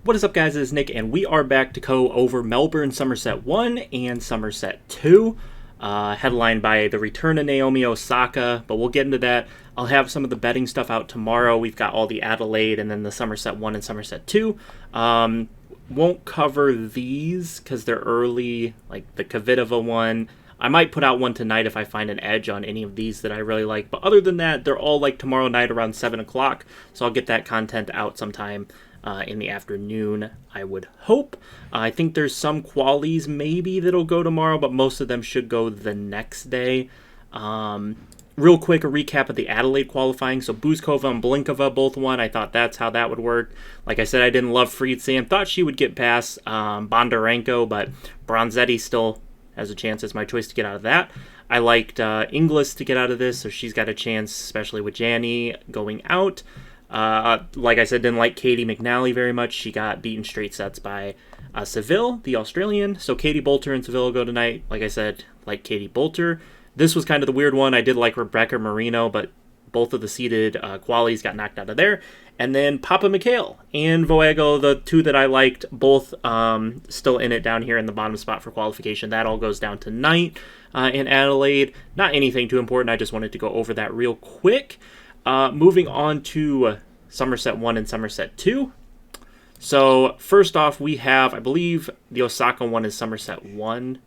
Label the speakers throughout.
Speaker 1: What is up, guys? It's Nick, and we are back to go over Melbourne Somerset 1 and Somerset 2, headlined by the return of Naomi Osaka, but we'll get into that. I'll have some of the betting stuff out tomorrow. We've got all the Adelaide and then the Somerset 1 and Somerset 2. Won't cover these because they're early, like the Kvitova one. I might put out one tonight if I find an edge on any of these that I really like, but other than that, they're all like tomorrow night around 7 o'clock, so I'll get that content out sometime in the afternoon, I would hope. I think there's some qualies maybe that'll go tomorrow, but most of them should go the next day. Real quick, a recap of the Adelaide qualifying. So Buzkova and Blinkova both won. I thought that's how that would work. Like I said, I didn't love Fried Sam. Thought she would get past Bondarenko, but Bronzetti still has a chance. It's my choice to get out of that. I liked Inglis to get out of this, so she's got a chance, especially with Jani going out. Like I said, didn't like Katie McNally very much. She got beaten straight sets by Seville, the Australian. So Katie Bolter and Seville go tonight. Like I said, like Katie Bolter. This was kind of the weird one. I did like Rebecca Marino, but both of the seeded qualies got knocked out of there. And then Papa Mikhail and Voego, the two that I liked, both still in it down here in the bottom spot for qualification. That all goes down tonight in Adelaide. Not anything too important. I just wanted to go over that real quick. Moving on to Somerset 1 and Somerset 2. So, first off, we have, I believe, the Osaka one is Somerset 1,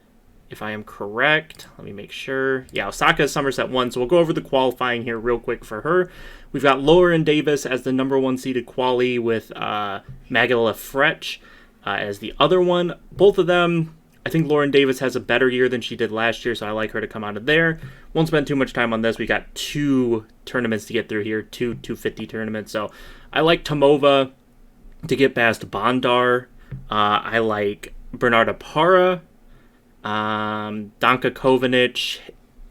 Speaker 1: if I am correct. Let me make sure. Yeah, Osaka is Somerset 1, so we'll go over the qualifying here real quick for her. We've got Lauren Davis as the number 1 seeded quali with Magala Fretch as the other one. Both of them, I think Lauren Davis has a better year than she did last year, so I like her to come out of there. Won't spend too much time on this. We got 2 tournaments to get through here, 250 tournaments. So I like Tomova to get past Bondar. I like Bernarda Parra, Danka Kovanic,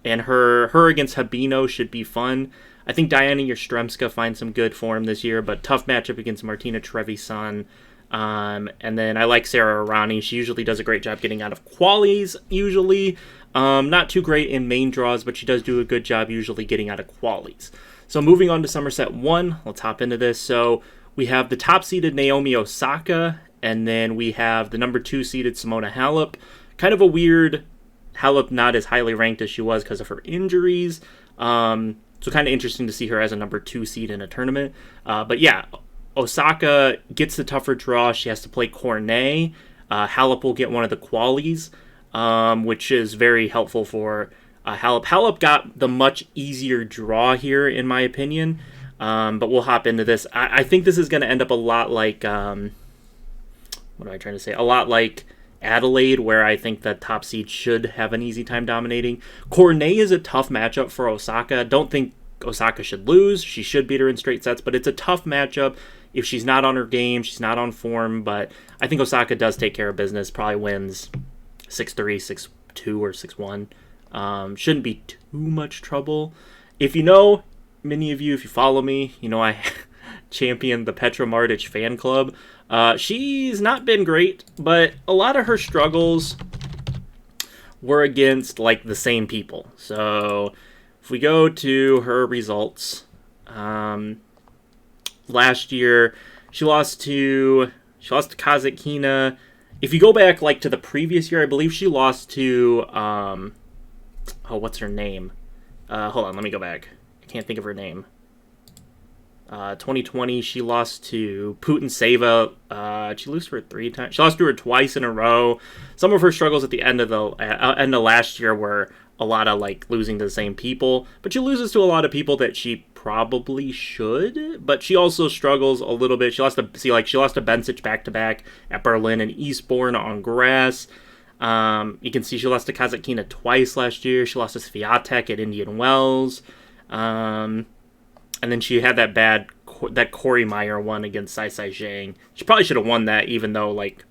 Speaker 1: and her against Habino should be fun. I think Diana Yastremska finds some good form this year, but tough matchup against Martina Trevisan. And then I like Sarah Irani. She usually does a great job getting out of qualies, usually. Not too great in main draws, but she does do a good job usually getting out of qualies. So moving on to Somerset 1, let's hop into this. So we have the top-seeded Naomi Osaka, and then we have the number 2-seeded Simona Halep. Kind of a weird Halep not as highly ranked as she was because of her injuries. So kind of interesting to see her as a number 2 seed in a tournament. But yeah, Osaka gets the tougher draw. She has to play Cornet. Halep will get one of the qualies, which is very helpful for Halep. Halep got the much easier draw here, in my opinion. But we'll hop into this. I think this is going to end up a lot like... what am I trying to say? A lot like Adelaide, where I think the top seed should have an easy time dominating. Cornet is a tough matchup for Osaka. Don't think Osaka should lose. She should beat her in straight sets, but it's a tough matchup if she's not on her game, she's not on form, but I think Osaka does take care of business, probably wins 6-3, 6-2, or 6-1. Shouldn't be too much trouble. If you know, many of you, if you follow me, you know I champion the Petra Martic fan club. She's not been great, but a lot of her struggles were against like the same people. So if we go to her results, last year she lost to Kazakhina. If you go back like to the previous year, I believe she lost to what's her name? Hold on, let me go back. I can't think of her name. 2020, she lost to Putin-Seva. She lost to her 3 times. She lost to her twice in a row. Some of her struggles at the end of last year were a lot of like losing to the same people, but she loses to a lot of people that she probably should. But she also struggles a little bit. She lost to Bencic back-to-back at Berlin and Eastbourne on grass. You can see she lost to Kazakhina twice last year. She lost to Swiatek at Indian Wells. And then she had that Corey Meyer one against Sai Zhang. She probably should have won that, even though like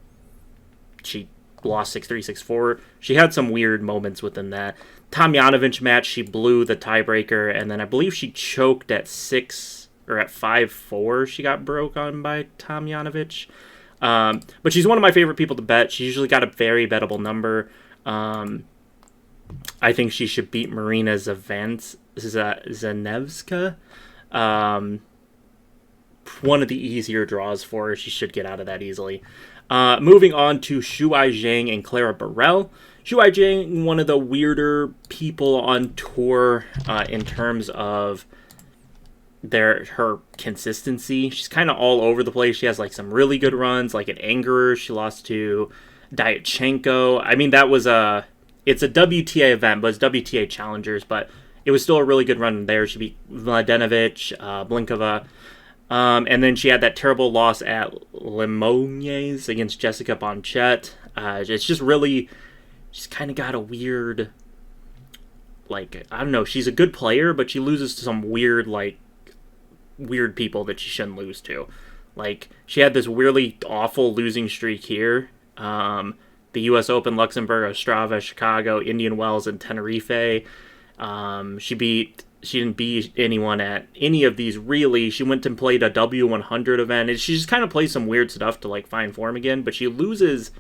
Speaker 1: she lost 6-3, 6-4. She had some weird moments within that. Tomljanovic match, she blew the tiebreaker, and then I believe she choked at 6 or at 5-4. She got broke on by Tomljanovic. But she's one of my favorite people to bet. She usually got a very bettable number. I think she should beat Marina Zanevska. one of the easier draws for her. She should get out of that easily. Moving on to Shuai Zhang and Clara Burrell. Shuai Zhang, one of the weirder people on tour in terms of her consistency. She's kind of all over the place. She has like some really good runs, like at Angerer. She lost to Diatchenko. I mean, it's a WTA event, but it's WTA Challengers, but it was still a really good run there. She beat Mladenovic, Blinkova. And then she had that terrible loss at Limoges against Jessica Bonchette. It's just really, she's kind of got a weird, like, I don't know, she's a good player, but she loses to some weird people that she shouldn't lose to. Like, she had this weirdly awful losing streak here. The U.S. Open, Luxembourg, Ostrava, Chicago, Indian Wells, and Tenerife. She didn't beat anyone at any of these, really. She went and played a W100 event, and she just kind of plays some weird stuff to, like, find form again, but she loses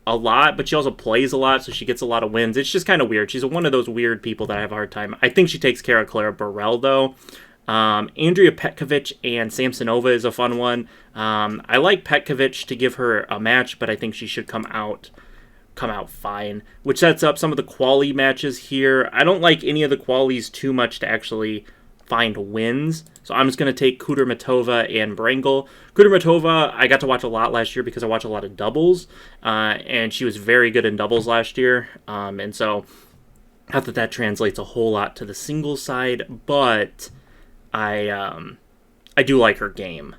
Speaker 1: a lot, but she also plays a lot, so she gets a lot of wins. It's just kind of weird. She's one of those weird people that I have a hard time. I think she takes care of Clara Burrell, though. Andrea Petkovic and Samsonova is a fun one. I like Petkovic to give her a match, but I think she should come out fine, which sets up some of the quali matches here. I don't like any of the qualies too much to actually find wins, so I'm just going to take Kudermetova and Brangle. Kudermetova, I got to watch a lot last year because I watch a lot of doubles, and she was very good in doubles last year, and so not that translates a whole lot to the singles side, but I do like her game.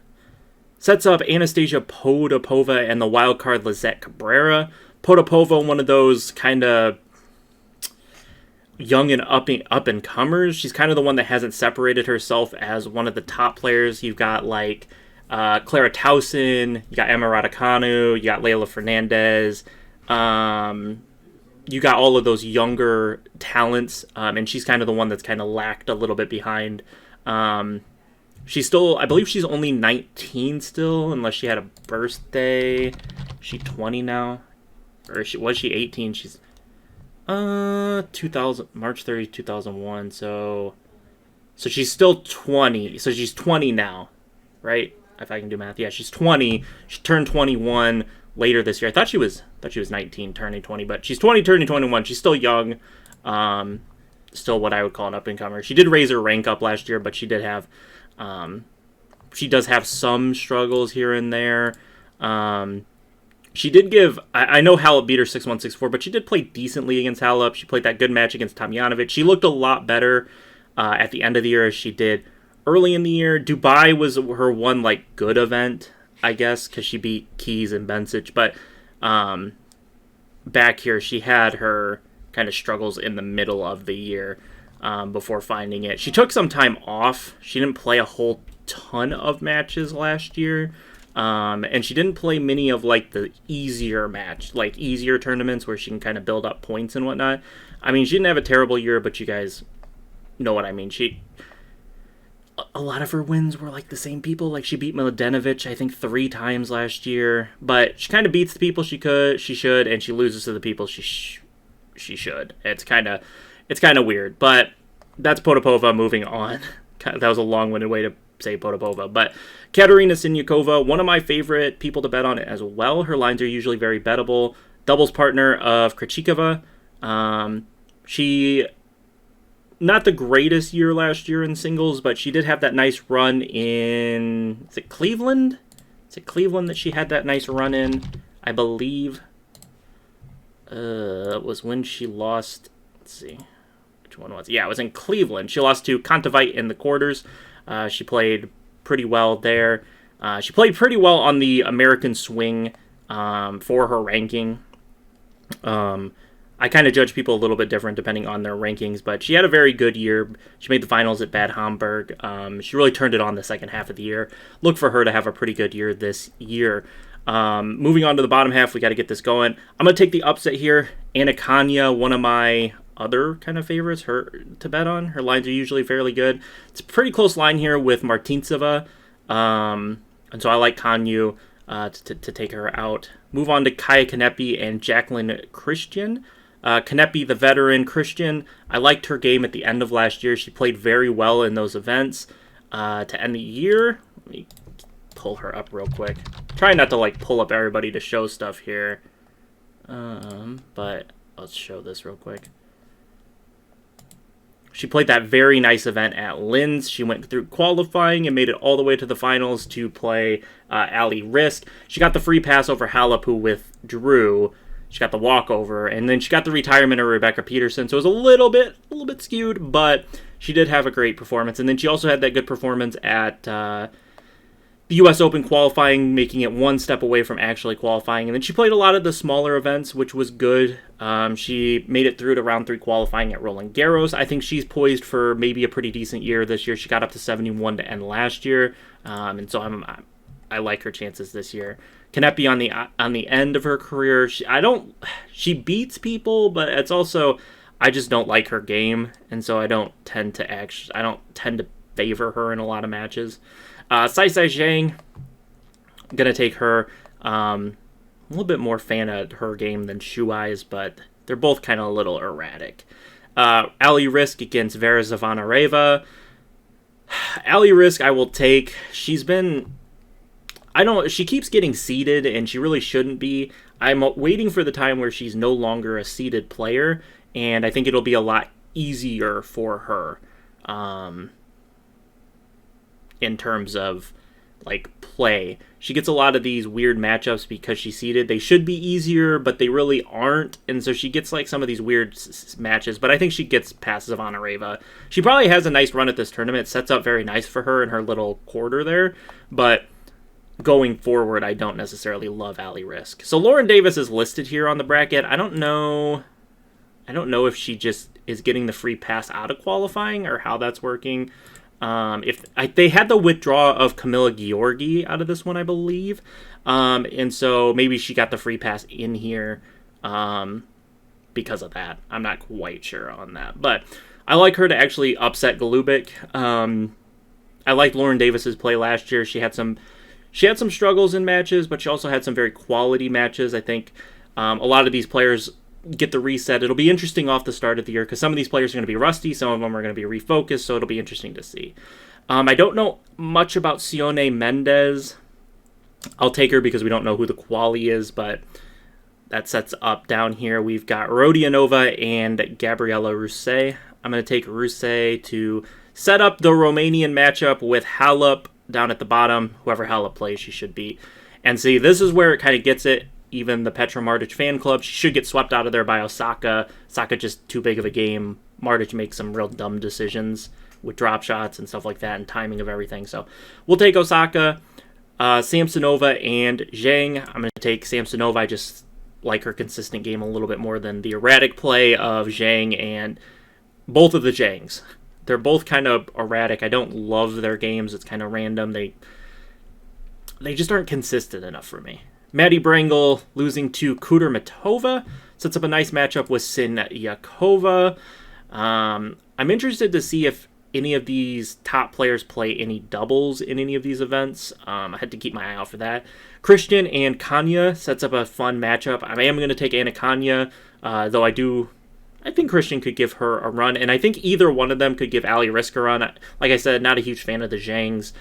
Speaker 1: Sets up Anastasia Potapova and the wildcard Lizette Cabrera. Potapova, one of those kind of young and up-and-comers. She's kind of the one that hasn't separated herself as one of the top players. You've got, like, Clara Tauson, you got Emma Raducanu, you got Leila Fernandez. You got all of those younger talents, and she's kind of the one that's kind of lacked a little bit behind. She's still, I believe she's only 19 still, unless she had a birthday. Is she 20 now? Or was she 18? She's 2000 March 30, 2001. So she's still 20. So she's 20 now, right? If I can do math. Yeah, she's 20. She turned 21 later this year. I thought she was 19 turning 20, but she's 20 turning 21. She's still young. Still what I would call an up and comer. She did raise her rank up last year, but she does have some struggles here and there. She did give... I know Halep beat her 6-1, 6-4, but she did play decently against Halep. She played that good match against Tomljanovic. She looked a lot better at the end of the year as she did early in the year. Dubai was her one, like, good event, I guess, because she beat Keys and Bencic. But back here, she had her kind of struggles in the middle of the year before finding it. She took some time off. She didn't play a whole ton of matches last year. And she didn't play many of, like, the easier tournaments where she can kind of build up points and whatnot. I mean, she didn't have a terrible year, but you guys know what I mean. A lot of her wins were, like, the same people. Like, she beat Mladenovic, I think, 3 times last year. But she kind of beats the people she should, and she loses to the people she should. It's kind of weird. But that's Potapova. Moving on. That was a long-winded way to say Potapova. But Katerina Tsunyakova, one of my favorite people to bet on as well. Her lines are usually very bettable. Doubles partner of Krejcikova. She, not the greatest year last year in singles, but she did have that nice run in... Is it Cleveland? Is it Cleveland that she had that nice run in? I believe it was when she lost... Let's see. Which one was it? Yeah, it was in Cleveland. She lost to Kontaveit in the quarters. She played pretty well there. She played pretty well on the American swing for her ranking. I kind of judge people a little bit different depending on their rankings, but she had a very good year. She made the finals at Bad Homburg. She really turned it on the second half of the year. Look for her to have a pretty good year this year. Moving on to the bottom half, we got to get this going. I'm going to take the upset here. Anna Kanya, one of my other kind of favorites her to bet on. Her lines are usually fairly good. It's a pretty close line here with Martinsova, and so I like Kanyu to take her out. Move on to Kaya Kanepi and Jacqueline Christian. Kanepi, the veteran. Christian, I liked her game at the end of last year. She played very well in those events. To end the year, Let me pull her up real quick. Try not to like pull up everybody to show stuff here. But let's show this real quick. She played that very nice event at Linz. She went through qualifying and made it all the way to the finals to play Ali Risk. She got the free pass over Halep, who withdrew. She got the walkover, and then she got the retirement of Rebecca Peterson. So it was a little bit skewed, but she did have a great performance. And then she also had that good performance at the U.S. Open qualifying, making it one step away from actually qualifying. And then she played a lot of the smaller events, which was good. She made it through to round 3 qualifying at Roland Garros. I think she's poised for maybe a pretty decent year this year. She got up to 71 to end last year, and so I like her chances this year. Kanepi on the end of her career, she beats people, but it's also, I just don't like her game, and so I don't tend to favor her in a lot of matches. Sai Zhang, I'm gonna take her. A little bit more fan of her game than Shu Ai's, but they're both kind of a little erratic. Ali Risk against Vera Zvonareva. Ali Risk I will take. She keeps getting seeded, and she really shouldn't be. I'm waiting for the time where she's no longer a seeded player, and I think it'll be a lot easier for her in terms of like play. She gets a lot of these weird matchups because she's seeded. They should be easier, but they really aren't, and so she gets like some of these weird matches, but I think she gets past Zvonareva. She probably has a nice run at this tournament. It sets up very nice for her in her little quarter there, but going forward, I don't necessarily love Ali Risk. So Lauren Davis is listed here on the bracket. I don't know if she just is getting the free pass out of qualifying or how that's working. They had the withdrawal of Camilla Giorgi out of this one, I believe, and so maybe she got the free pass in here because of that. I'm not quite sure on that, but I like her to actually upset Golubic. I liked Lauren Davis's play last year. She had some struggles in matches, but she also had some very quality matches. I think a lot of these players get the reset. It'll be interesting off the start of the year because some of these players are going to be rusty, some of them are going to be refocused, so it'll be interesting to see. I don't know much about Sione Mendez. I'll take her because we don't know who the quali is, but that sets up down here. We've got Rodionova and Gabriela Rousset. I'm going to take Rousset to set up the Romanian matchup with Halep down at the bottom. Whoever Halep plays, she should beat. And see, this is where it kind of gets it. Even the Petra Martic fan club, she should get swept out of there by Osaka. Osaka just too big of a game. Martic makes some real dumb decisions with drop shots and stuff like that and timing of everything. So we'll take Osaka, Samsonova, and Zhang. I'm going to take Samsonova. I just like her consistent game a little bit more than the erratic play of Zhang and both of the Zhangs. They're both kind of erratic. I don't love their games. It's kind of random. They just aren't consistent enough for me. Maddie Brangle losing to Kudermetova sets up a nice matchup with Tsunyakova. I'm interested to see if any of these top players play any doubles in any of these events. I had to keep my eye out for that. Christian and Kanya sets up a fun matchup. I am going to take Anna Kanya, though I think Christian could give her a run, and I think either one of them could give Ali Risk a run. Like I said, not a huge fan of the Zhangs.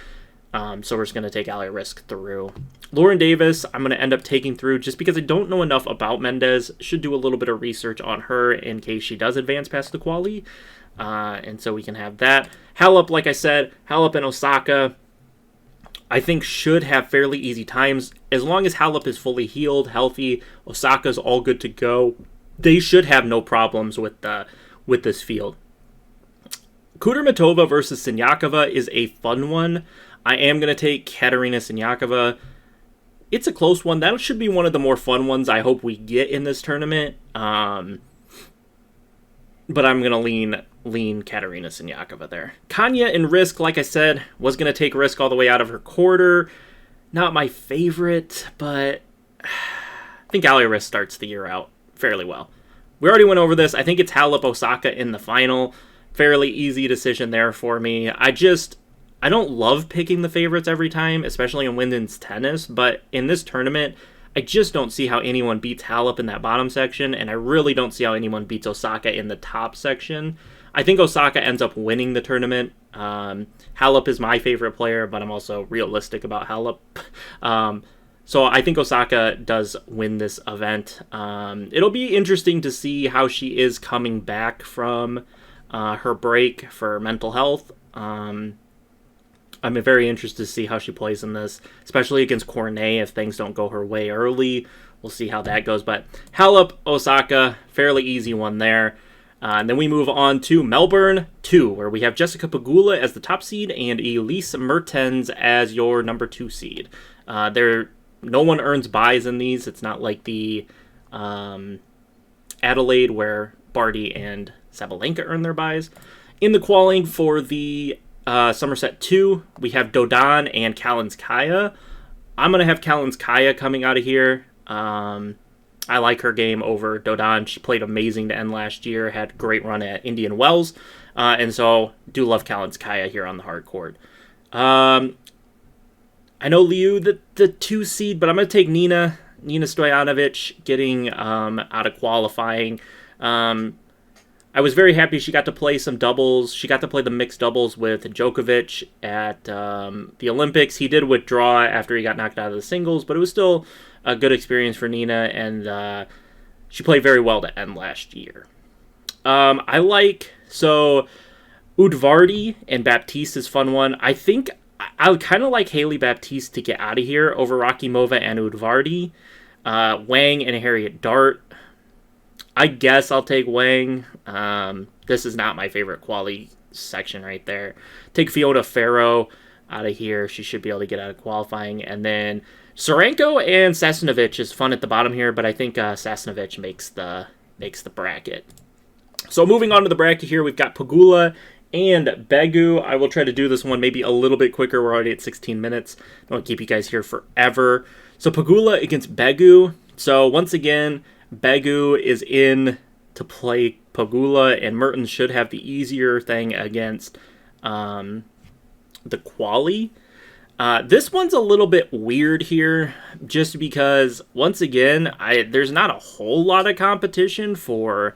Speaker 1: So we're just going to take Ali Risk through. Lauren Davis, I'm going to end up taking through just because I don't know enough about Mendez. Should do a little bit of research on her in case she does advance past the quali. And so we can have that. Halep, like I said, Halep and Osaka, I think should have fairly easy times. As long as Halep is fully healed, healthy, Osaka's all good to go. They should have no problems with this field. Kudermetova versus Tsunyakova is a fun one. I am going to take Katerina Tsunyakova. It's a close one. That should be one of the more fun ones I hope we get in this tournament. But I'm going to lean Katerina Tsunyakova there. Kanya in Risk, like I said, was going to take Risk all the way out of her quarter. Not my favorite, but I think Ali Risk starts the year out fairly well. We already went over this. I think it's Halep Osaka in the final. Fairly easy decision there for me. I don't love picking the favorites every time, especially in women's tennis, but in this tournament, I just don't see how anyone beats Halep in that bottom section, and I really don't see how anyone beats Osaka in the top section. I think Osaka ends up winning the tournament. Halep is my favorite player, but I'm also realistic about Halep. So I think Osaka does win this event. It'll be interesting to see how she is coming back from her break for mental health. I'm very interested to see how she plays in this, especially against Cornet if things don't go her way early. We'll see how that goes. But Halep, Osaka, fairly easy one there. And then we move on to Melbourne 2, where we have Jessica Pegula as the top seed and Elise Mertens as your number 2 seed. No one earns buys in these. It's not like the Adelaide where Barty and Sabalenka earn their buys. In the qualifying for the Somerset 2, we have Dodon and Kalinskaya. I'm going to have Kalinskaya coming out of here. I like her game over Dodon. She played amazing to end last year, had a great run at Indian Wells, and so do love Kalinskaya here on the hard court. I know Liu, the 2 seed, but I'm going to take Nina Stoyanovich getting out of qualifying. I was very happy she got to play some doubles. She got to play the mixed doubles with Djokovic at the Olympics. He did withdraw after he got knocked out of the singles, but it was still a good experience for Nina, and she played very well to end last year. Udvardy and Baptiste is a fun one. I think I would kind of like Haley Baptiste to get out of here over Rakimova and Udvardy. Wang and Harriet Dart. I guess I'll take Wang. This is not my favorite quality section right there. Take Fiona Ferro out of here. She should be able to get out of qualifying. And then Sorenko and Sasnovich is fun at the bottom here, but I think Sasnovich makes the bracket. So moving on to the bracket here, we've got Pagula and Begu. I will try to do this one maybe a little bit quicker. We're already at 16 minutes. I don't keep you guys here forever. So Pagula against Begu. So once again, Begu is in to play Pagula, and Mertens should have the easier thing against the quali. This one's a little bit weird here, just because, once again, there's not a whole lot of competition for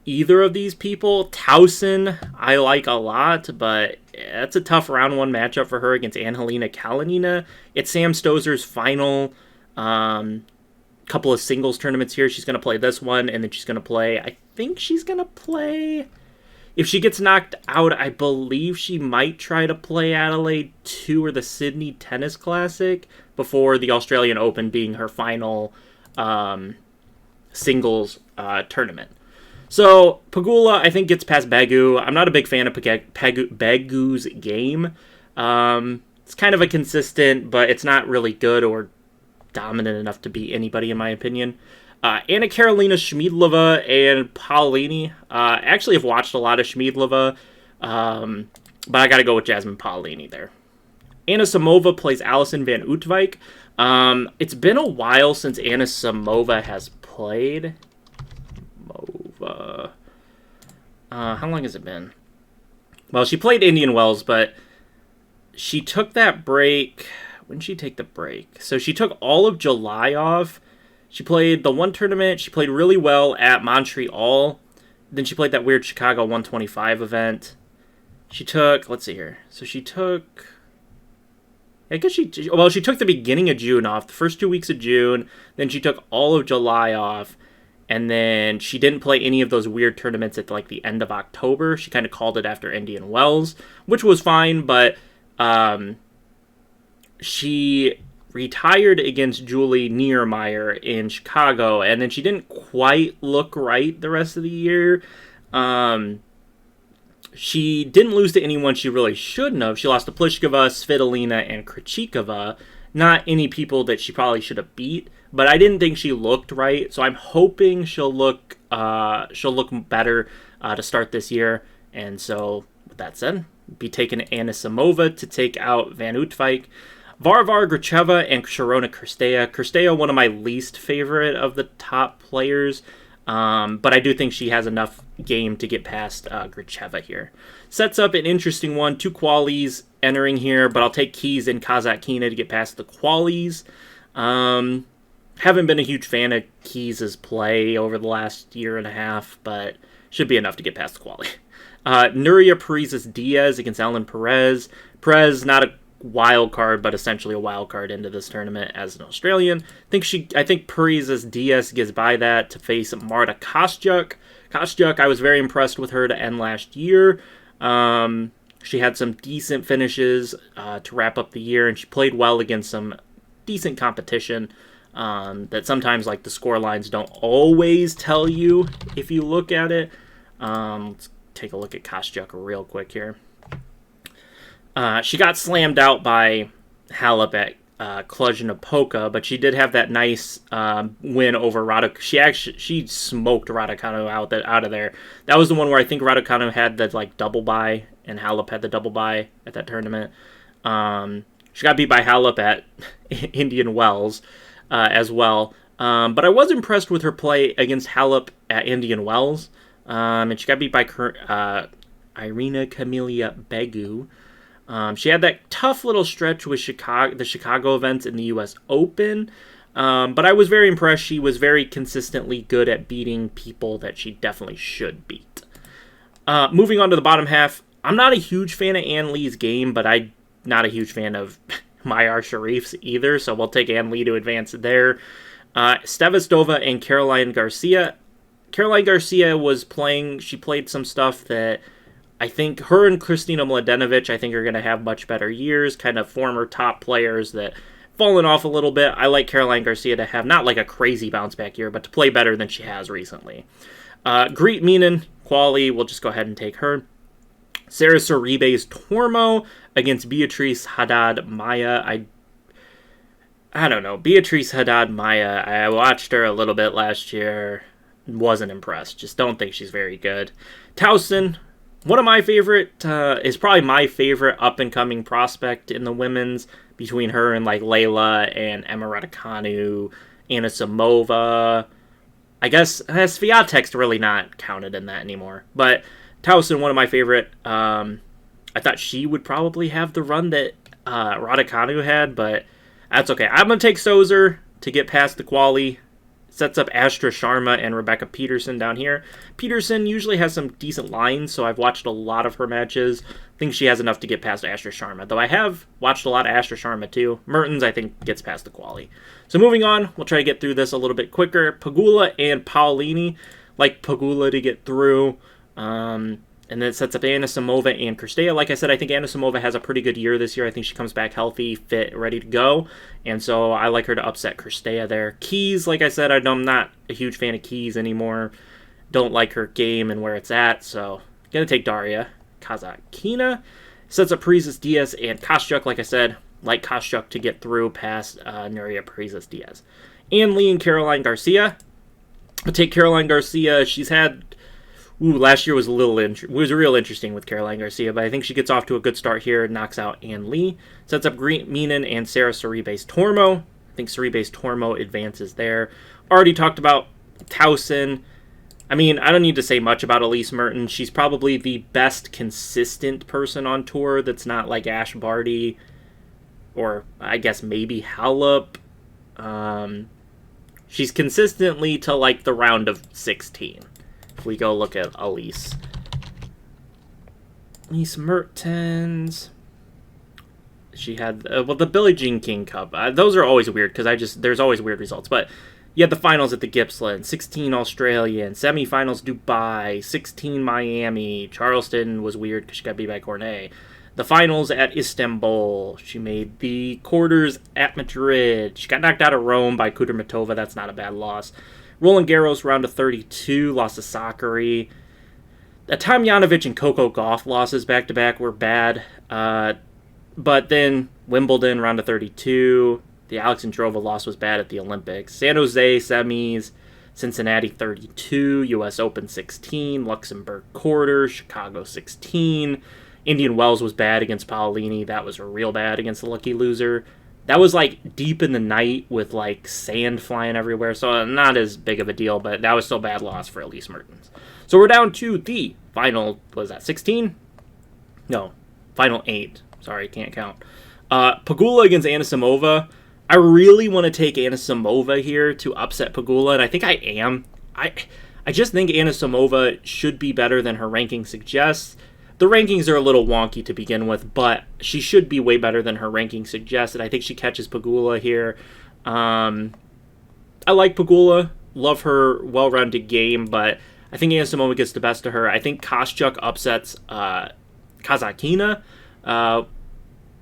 Speaker 1: either of these people. Towson, I like a lot, but that's a tough round 1 matchup for her against Angelina Kalinina. It's Sam Stosur's final couple of singles tournaments here. She's going to play this one, and then she's going to play, I think she's going to play, if she gets knocked out, I believe she might try to play Adelaide 2 or the Sydney Tennis Classic before the Australian Open being her final singles tournament. So Pagula, I think, gets past Begu. I'm not a big fan of Begu's game. It's kind of a consistent, but it's not really good or dominant enough to beat anybody, in my opinion. Anna Karolina Schmiedlova and Paolini. Actually, I've watched a lot of Schmiedlova, but I got to go with Jasmine Paolini there. Anna Simova plays Alison van Uytvanck. It's been a while since Anna Simova has played. How long has it been? Well, she played Indian Wells, but she took that break. When did she take the break? So she took all of July off. She played the one tournament. She played really well at Montreal. Then she played that weird Chicago 125 event. She took, let's see here. So she took, she took the beginning of June off, the first 2 weeks of June. Then she took all of July off. And then she didn't play any of those weird tournaments at like the end of October. She kind of called it after Indian Wells, which was fine, but she retired against Julie Niedermeyer in Chicago, and then she didn't quite look right the rest of the year. She didn't lose to anyone she really shouldn't have. She lost to Pliskova, Svitolina, and Krejcikova. Not any people that she probably should have beat, but I didn't think she looked right, so I'm hoping she'll look better to start this year. And so, with that said, be taking Anna Simova to take out Van Uytvanck. Varvar Gracheva and Sharona Kirstea. Kirstea, one of my least favorite of the top players, but I do think she has enough game to get past Gracheva here. Sets up an interesting one. 2 qualies entering here, but I'll take Keys and Kazatkina to get past the qualies. Haven't been a huge fan of Keys' play over the last year and a half, but should be enough to get past the quali. Nuria Parizas Diaz against Ellen Perez. Perez, not a wild card, but essentially a wild card into this tournament as an Australian. I think Parizas Diaz gets by that to face Marta Kostyuk. Kostyuk, I was very impressed with her to end last year. She had some decent finishes to wrap up the year, and she played well against some decent competition that sometimes like the score lines don't always tell you if you look at it. Let's take a look at Kostyuk real quick here. She got slammed out by Halep at Cluj-Napoca, but she did have that nice win over Raducanu. She smoked Raducanu out of there. That was the one where I think Raducanu had the like double bye, and Halep had the double bye at that tournament. She got beat by Halep at Indian Wells as well. But I was impressed with her play against Halep at Indian Wells. And she got beat by Irina Camelia Begu. She had that tough little stretch with the Chicago events in the U.S. Open. But I was very impressed. She was very consistently good at beating people that she definitely should beat. Moving on to the bottom half, I'm not a huge fan of Ann Lee's game, but I'm not a huge fan of Mayar Sharif's either, so we'll take Ann Lee to advance there. Stevistova and Caroline Garcia. Caroline Garcia was playing, she played some stuff that I think her and Kristina Mladenovic, I think, are going to have much better years, kind of former top players that fallen off a little bit. I like Caroline Garcia to have not like a crazy bounce back year, but to play better than she has recently. Greet Meenan, quali, we'll just go ahead and take her. Sarah Sorribes Tormo against Beatrice Haddad Maya. I don't know. Beatrice Haddad Maya, I watched her a little bit last year. Wasn't impressed. Just don't think she's very good. Towson, one of my favorite, is probably my favorite up-and-coming prospect in the women's, between her and like Layla and Emma Raducanu, Anna Simova. I guess Swiatek's really not counted in that anymore. But Towson, one of my favorite. I thought she would probably have the run that Raducanu had, but that's okay. I'm going to take Sozer to get past the quali. Sets up Astra Sharma and Rebecca Peterson down here. Peterson usually has some decent lines, so I've watched a lot of her matches. I think she has enough to get past Astra Sharma, though I have watched a lot of Astra Sharma too. Mertens, I think, gets past the quali. So moving on, we'll try to get through this a little bit quicker. Pagula and Paolini. Like Pagula to get through. And then it sets up Anna Simova and Cirstea. Like I said, I think Anna Simova has a pretty good year this year. I think she comes back healthy, fit, ready to go. And so I like her to upset Cirstea there. Keys, like I said, I'm not a huge fan of Keys anymore. Don't like her game and where it's at. So going to take Daria Kazakina. Sets up Parizas Diaz and Kostyuk. Like I said, like Kostyuk to get through past Nuria Parizas Diaz. Ann Lee and Caroline Garcia. I'll take Caroline Garcia. She's had... last year was was real interesting with Caroline Garcia, but I think she gets off to a good start here, knocks out Ann Lee, sets up Greet Meenan and Sarah Sorribes Tormo. I think Sorribes Tormo advances there. Already talked about Towson. I mean, I don't need to say much about Elise Mertens. She's probably the best consistent person on tour that's not like Ash Barty or I guess maybe Halep. She's consistently to like the round of 16. If we go look at Elise Mertens, she had the Billie Jean King Cup. Those are always weird because there's always weird results. But you had the finals at the Gippsland, 16 Australian, semifinals Dubai, 16 Miami. Charleston was weird because she got beat by Cornet. The finals at Istanbul. She made the quarters at Madrid. She got knocked out of Rome by Kudermetova. That's not a bad loss. Roland Garros, round of 32, lost to Sakari. Tomljanovic and Coco Gauff losses back-to-back were bad. But then Wimbledon, round of 32. The Alexandrova loss was bad at the Olympics. San Jose, semis. Cincinnati, 32. U.S. Open, 16. Luxembourg, quarters. Chicago, 16. Indian Wells was bad against Paolini. That was real bad against the lucky loser. That was, like, deep in the night with, like, sand flying everywhere. So not as big of a deal, but that was still a bad loss for Elise Mertens. So we're down to the final, what was that, 16? No, final 8. Sorry, can't count. Pagula against Anna Simova. I really want to take Anna Simova here to upset Pagula, and I think I am. I I just think Anna Simova should be better than her ranking suggests. The rankings are a little wonky to begin with, but she should be way better than her ranking suggests, and I think she catches Pagula here. I like Pagula, love her well-rounded game, but I think Anna Simova gets the best of her. I think Kostyuk upsets Kasatkina.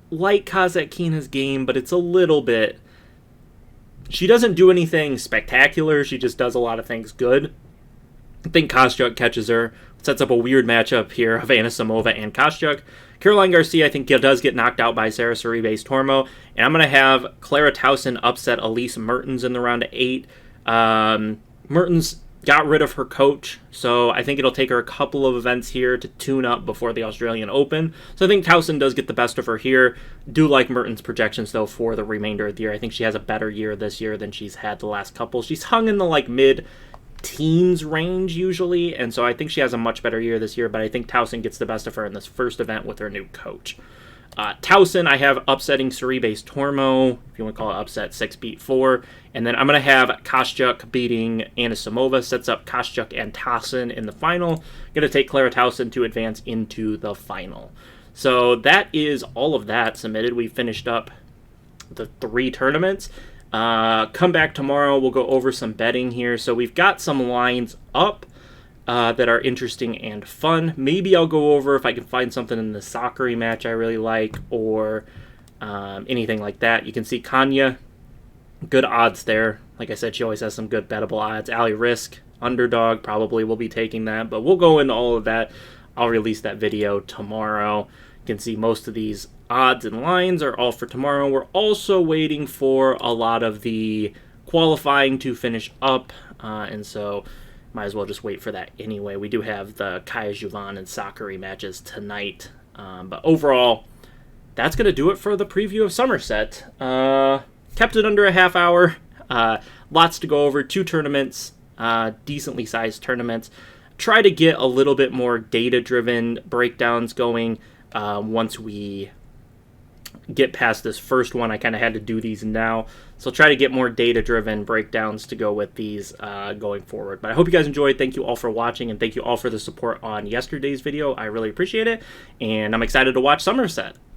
Speaker 1: Like Kasatkina's game, but it's a little bit... She doesn't do anything spectacular, she just does a lot of things good. I think Kostyuk catches her. Sets up a weird matchup here of Anna Simova and Kostyuk. Caroline Garcia, I think, does get knocked out by Sarah Sorribes Tormo. And I'm going to have Clara Tauson upset Elise Mertens in the round of 8. Mertens got rid of her coach, so I think it'll take her a couple of events here to tune up before the Australian Open. So I think Tauson does get the best of her here. Do like Mertens' projections, though, for the remainder of the year. I think she has a better year this year than she's had the last couple. She's hung in the mid-teens range usually, and so I think she has a much better year this year, but I think Tauson gets the best of her in this first event with her new coach. Tauson, I have upsetting Sorribes Tormo, if you want to call it upset, 6 beat 4, and then I'm going to have Kostyuk beating Anna Simova, sets up Kostyuk and Tauson in the final. Going to take Clara Tauson to advance into the final. So that is all of that submitted. We finished up the 3 tournaments. Come back tomorrow, we'll go over some betting here. So we've got some lines up that are interesting and fun. Maybe I'll go over if I can find something in the soccer match I really like, or anything like that. You can see Kanya, good odds there. Like I said, she always has some good bettable odds. Ali Risk, underdog, probably will be taking that, but we'll go into all of that. I'll release that video tomorrow. You can see most of these odds and lines are all for tomorrow. We're also waiting for a lot of the qualifying to finish up, and so might as well just wait for that anyway. We do have the Kaya Juvan and Sakari matches tonight, but overall, that's going to do it for the preview of Somerset. Kept it under a half hour. Lots to go over. 2 tournaments, decently sized tournaments. Try to get a little bit more data-driven breakdowns going once we get past this first one. I kind of had to do these now, so I'll try to get more data-driven breakdowns to go with these going forward. But I hope you guys enjoyed. Thank you all for watching, and thank you all for the support on yesterday's video. I really appreciate it, and I'm excited to watch Somerset.